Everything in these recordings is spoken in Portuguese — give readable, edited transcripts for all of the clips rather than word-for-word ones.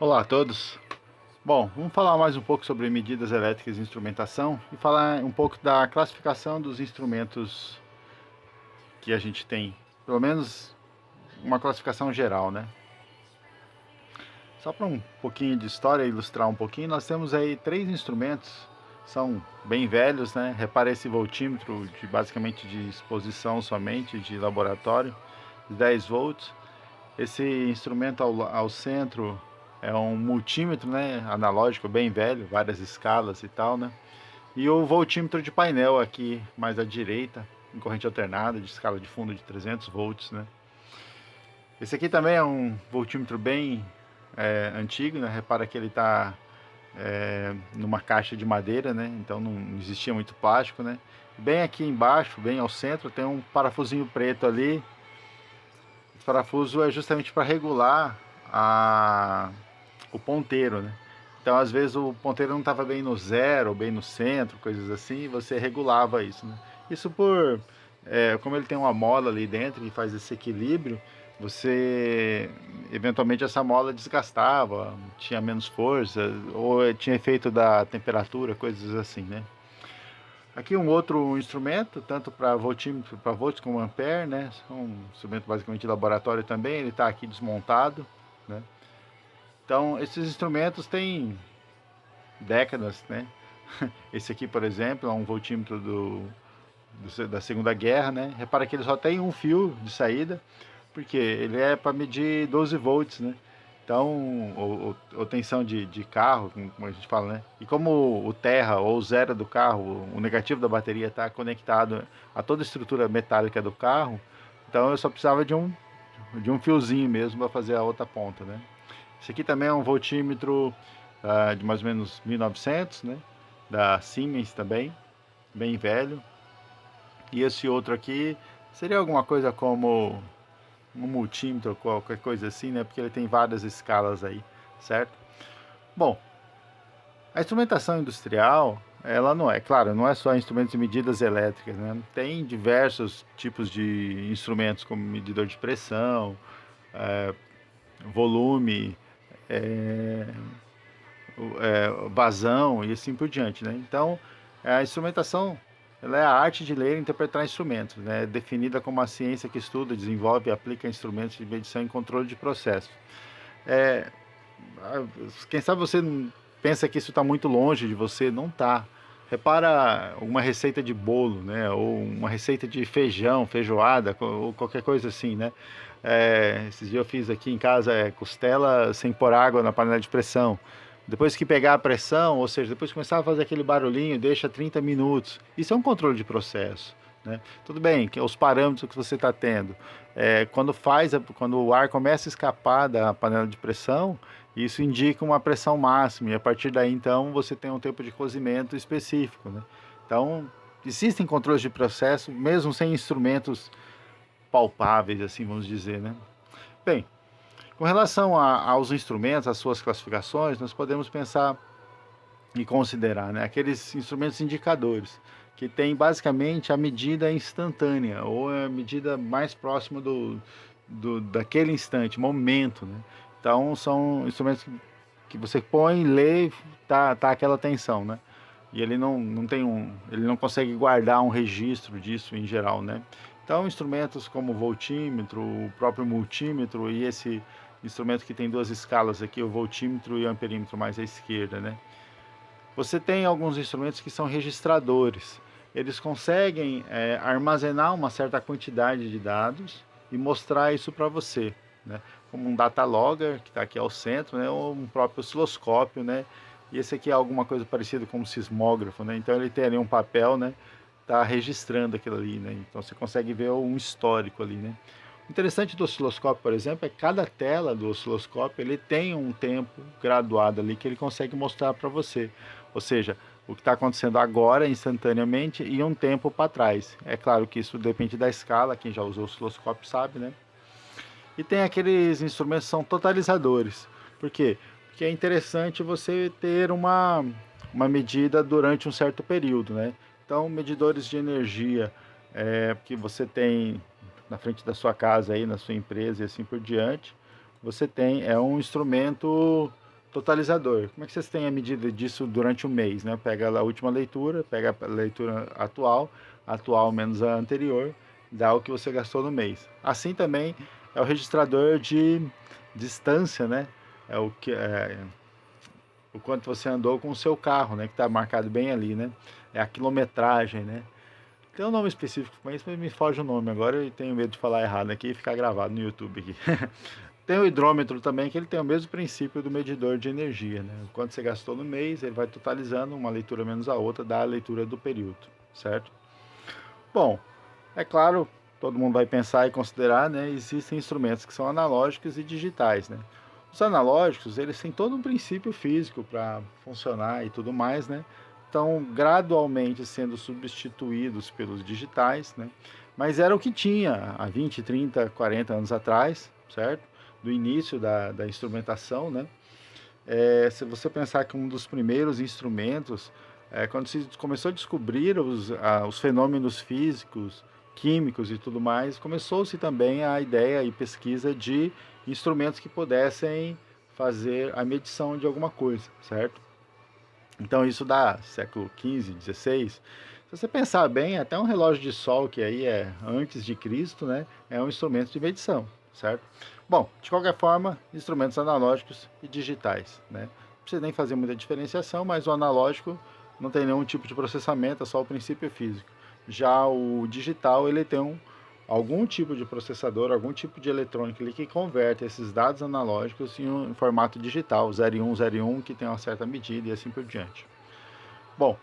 Olá a todos. Bom, vamos falar mais um pouco sobre medidas elétricas e instrumentação e falar um pouco da classificação dos instrumentos que a gente tem, pelo menos uma classificação geral, né? Só para um pouquinho de história ilustrar um pouquinho, nós temos aí três instrumentos, são bem velhos, né? Repara esse voltímetro de basicamente de exposição somente, de laboratório, de 10 volts. Esse instrumento ao centro é um multímetro, né, analógico, bem velho, várias escalas e tal, né? E o voltímetro de painel aqui mais à direita, em corrente alternada, de escala de fundo de 300 volts, né? Esse aqui também é um voltímetro bem antigo, né? Repara que ele está numa caixa de madeira, né? Então não existia muito plástico, né? Bem aqui embaixo, bem ao centro, tem um parafusinho preto ali. Esse parafuso é justamente para regular o ponteiro, né? Então, às vezes, o ponteiro não estava bem no zero, ou bem no centro, coisas assim, e você regulava isso, né? Isso como ele tem uma mola ali dentro que faz esse equilíbrio, você, eventualmente, essa mola desgastava, tinha menos força, ou tinha efeito da temperatura, coisas assim, né? Aqui um outro instrumento, tanto para voltímetro, para volts como ampere, né? É um instrumento basicamente de laboratório também, ele está aqui desmontado, né? Então, esses instrumentos têm décadas, né? Esse aqui, por exemplo, é um voltímetro da Segunda Guerra, né? Repara que ele só tem um fio de saída, porque ele é para medir 12 volts, né? Então, ou tensão de carro, como a gente fala, né? E como o terra ou o zero do carro, o negativo da bateria está conectado a toda a estrutura metálica do carro, então eu só precisava de um fiozinho mesmo para fazer a outra ponta, né? Esse aqui também é um voltímetro de mais ou menos 1900, né? Da Siemens também, bem velho. E esse outro aqui seria alguma coisa como um multímetro, qualquer coisa assim, né? Porque ele tem várias escalas aí, certo? Bom, a instrumentação industrial, ela não é, claro, não é só instrumentos de medidas elétricas, né? Tem diversos tipos de instrumentos, como medidor de pressão, volume, é, vazão e assim por diante, né? Então, a instrumentação ela é a arte de ler e interpretar instrumentos, né? Definida como a ciência que estuda, desenvolve e aplica instrumentos de medição e controle de processos. É, quem sabe você pensa que isso está muito longe de você, não está. Repara uma receita de bolo, né? Ou uma receita de feijão, feijoada, ou qualquer coisa assim, né? Esses dias eu fiz aqui em casa costela sem pôr água na panela de pressão. Depois que pegar a pressão, ou seja, depois que começar a fazer aquele barulhinho, deixa 30 minutos. Isso é um controle de processo. Né? Tudo bem, que os parâmetros que você está tendo. Quando o ar começa a escapar da panela de pressão, isso indica uma pressão máxima, e a partir daí então você tem um tempo de cozimento específico. Né? Então, existem controles de processo, mesmo sem instrumentos palpáveis, assim vamos dizer. Né? Bem, com relação aos instrumentos, às suas classificações, nós podemos pensar e considerar, né, aqueles instrumentos indicadores, que tem basicamente a medida instantânea, ou a medida mais próxima daquele instante, momento. Né? Então, são instrumentos que você põe, lê, tá aquela tensão, né? E ele não consegue guardar um registro disso em geral, né? Então, instrumentos como o voltímetro, o próprio multímetro e esse instrumento que tem duas escalas aqui, o voltímetro e o amperímetro mais à esquerda, né? Você tem alguns instrumentos que são registradores. Eles conseguem armazenar uma certa quantidade de dados e mostrar isso para você, né? Como um data logger, que está aqui ao centro, né? Ou um próprio osciloscópio, né? E esse aqui é alguma coisa parecida com um sismógrafo, né? Então ele tem ali um papel, né? Tá registrando aquilo ali, né? Então você consegue ver um histórico ali, né? O interessante do osciloscópio, por exemplo, é que cada tela do osciloscópio ele tem um tempo graduado ali que ele consegue mostrar para você. Ou seja, o que está acontecendo agora instantaneamente e um tempo para trás. É claro que isso depende da escala, quem já usou o osciloscópio sabe, né? E tem aqueles instrumentos que são totalizadores. Por quê? Porque é interessante você ter uma medida durante um certo período, né? Então, medidores de energia que você tem na frente da sua casa aí, na sua empresa e assim por diante, você tem um instrumento totalizador. Como é que vocês têm a medida disso durante o mês, né? Pega a última leitura, pega a leitura atual menos a anterior, dá o que você gastou no mês. Assim também é o registrador de distância, né? É o quanto você andou com o seu carro, né? Que está marcado bem ali, né? É a quilometragem, né? Tem um nome específico para isso, mas me foge o nome agora e tenho medo de falar errado aqui e ficar gravado no YouTube aqui. Tem o hidrômetro também, que ele tem o mesmo princípio do medidor de energia, né? Quanto você gastou no mês, ele vai totalizando, uma leitura menos a outra, dá a leitura do período, certo? Bom, é claro, todo mundo vai pensar e considerar, né? Existem instrumentos que são analógicos e digitais, né? Os analógicos, eles têm todo um princípio físico para funcionar e tudo mais, né? Estão gradualmente sendo substituídos pelos digitais, né? Mas era o que tinha há 20, 30, 40 anos atrás, certo? Do início da instrumentação, né? Se você pensar que um dos primeiros instrumentos, quando se começou a descobrir os fenômenos físicos, químicos e tudo mais, começou-se também a ideia e pesquisa de instrumentos que pudessem fazer a medição de alguma coisa, certo? Então isso dá século XV, XVI. Se você pensar bem, até um relógio de sol, que aí é antes de Cristo, né, é um instrumento de medição, certo? Bom, de qualquer forma, instrumentos analógicos e digitais, né? Não precisa nem fazer muita diferenciação, mas o analógico não tem nenhum tipo de processamento, é só o princípio físico. Já o digital, ele tem algum tipo de processador, algum tipo de eletrônica ali que converte esses dados analógicos em formato digital, 0 e 1, 0 e 1, que tem uma certa medida e assim por diante. Bom,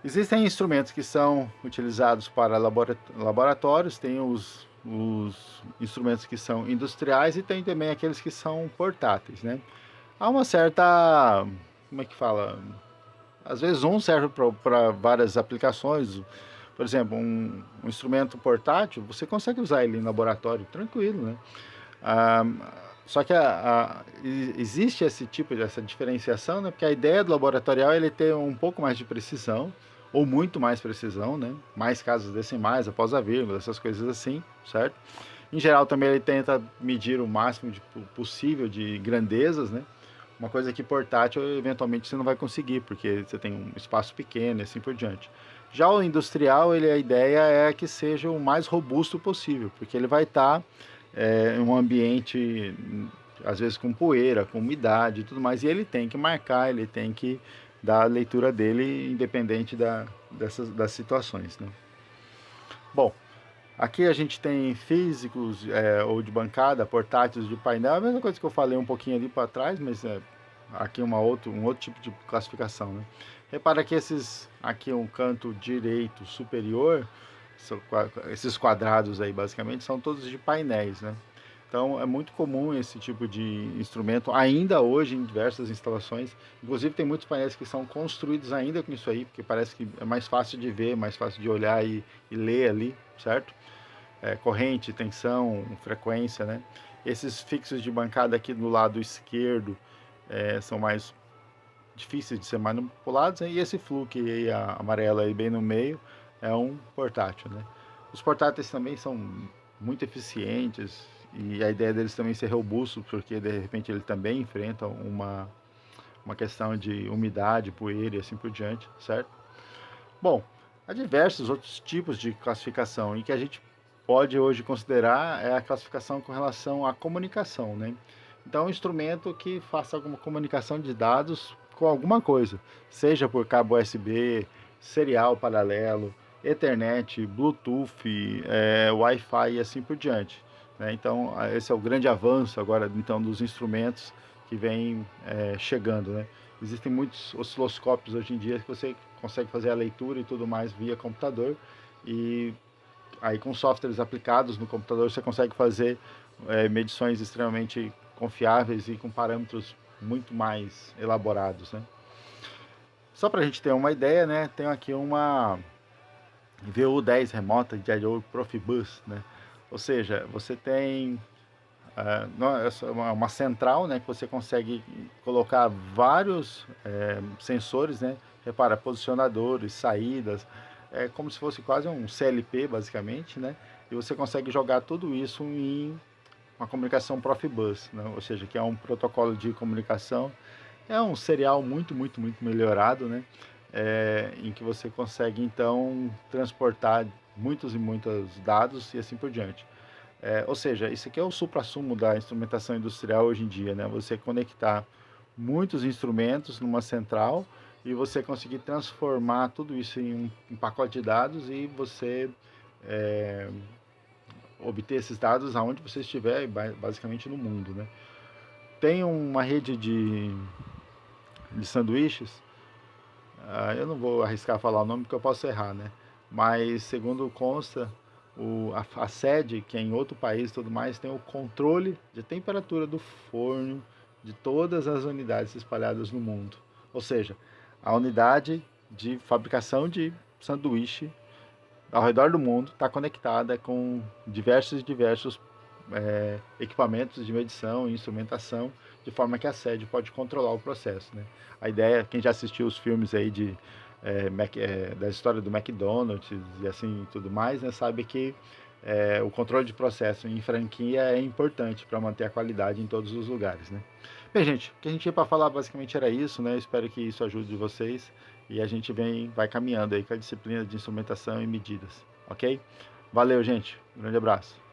existem instrumentos que são utilizados para laboratórios, tem os instrumentos que são industriais e tem também aqueles que são portáteis, né? Há uma certa, como é que fala? Às vezes um serve para várias aplicações. Por exemplo, um instrumento portátil, você consegue usar ele em laboratório tranquilo, né? Ah, só que existe esse tipo de essa diferenciação, né? Porque a ideia do laboratorial é ele ter um pouco mais de precisão, ou muito mais precisão, né? Mais casas decimais após a vírgula, essas coisas assim, certo? Em geral também ele tenta medir o máximo possível de grandezas, né? Uma coisa que portátil, eventualmente você não vai conseguir, porque você tem um espaço pequeno e assim por diante. Já o industrial, a ideia é que seja o mais robusto possível, porque ele vai estar em um ambiente, às vezes com poeira, com umidade e tudo mais, e ele tem que marcar, ele tem que dar a leitura dele independente das situações, né? Bom, aqui a gente tem físicos ou de bancada, portáteis de painel, a mesma coisa que eu falei um pouquinho ali para trás, mas aqui um outro tipo de classificação, né? Repara que aqui um canto direito superior, esses quadrados aí basicamente são todos de painéis, né? Então é muito comum esse tipo de instrumento, ainda hoje em diversas instalações. Inclusive tem muitos painéis que são construídos ainda com isso aí, porque parece que é mais fácil de ver, mais fácil de olhar e ler ali, certo? Corrente, tensão, frequência, né? Esses fixos de bancada aqui do lado esquerdo são mais difíceis de ser manipulados, né? E esse fluke aí, amarelo aí bem no meio, é um portátil, né? Os portáteis também são muito eficientes e a ideia deles também ser robusto, porque de repente ele também enfrenta uma questão de umidade, poeira e assim por diante, certo? Bom, há diversos outros tipos de classificação e que a gente pode hoje considerar a classificação com relação à comunicação, né? Então, um instrumento que faça alguma comunicação de dados com alguma coisa, seja por cabo USB, serial paralelo, Ethernet, Bluetooth, Wi-Fi e assim por diante, né? Então, esse é o grande avanço agora então dos instrumentos que vem chegando, né? Existem muitos osciloscópios hoje em dia que você consegue fazer a leitura e tudo mais via computador e aí com softwares aplicados no computador você consegue fazer medições extremamente confiáveis e com parâmetros muito mais elaborados, né? Só para a gente ter uma ideia, né? Tenho aqui uma VU10 remota de I/O Profibus, né? Ou seja, você tem uma central, né, que você consegue colocar vários sensores, né? Repara, posicionadores, saídas, é como se fosse quase um CLP, basicamente, né? E você consegue jogar tudo isso em uma comunicação Profibus, né? Ou seja, que é um protocolo de comunicação, é um serial muito melhorado, né? Em que você consegue então transportar muitos e muitos dados e assim por diante. Ou seja, isso aqui é o suprassumo da instrumentação industrial hoje em dia, né? Você conectar muitos instrumentos numa central e você conseguir transformar tudo isso em um pacote de dados e você é, obter esses dados aonde você estiver, basicamente no mundo, né? Tem uma rede de sanduíches, eu não vou arriscar falar o nome porque eu posso errar, né? Mas segundo consta, a sede, que é em outro país e tudo mais, tem o controle de temperatura do forno de todas as unidades espalhadas no mundo. Ou seja, a unidade de fabricação de sanduíche ao redor do mundo está conectada com diversos equipamentos de medição e instrumentação, de forma que a sede pode controlar o processo. Né? A ideia, quem já assistiu os filmes aí da história do McDonald's e assim tudo mais, né, sabe que o controle de processo em franquia é importante para manter a qualidade em todos os lugares. Né? Bem, gente, o que a gente tinha para falar basicamente era isso, né? Espero que isso ajude vocês e a gente vai caminhando aí com a disciplina de instrumentação e medidas, ok? Valeu, gente. Um grande abraço.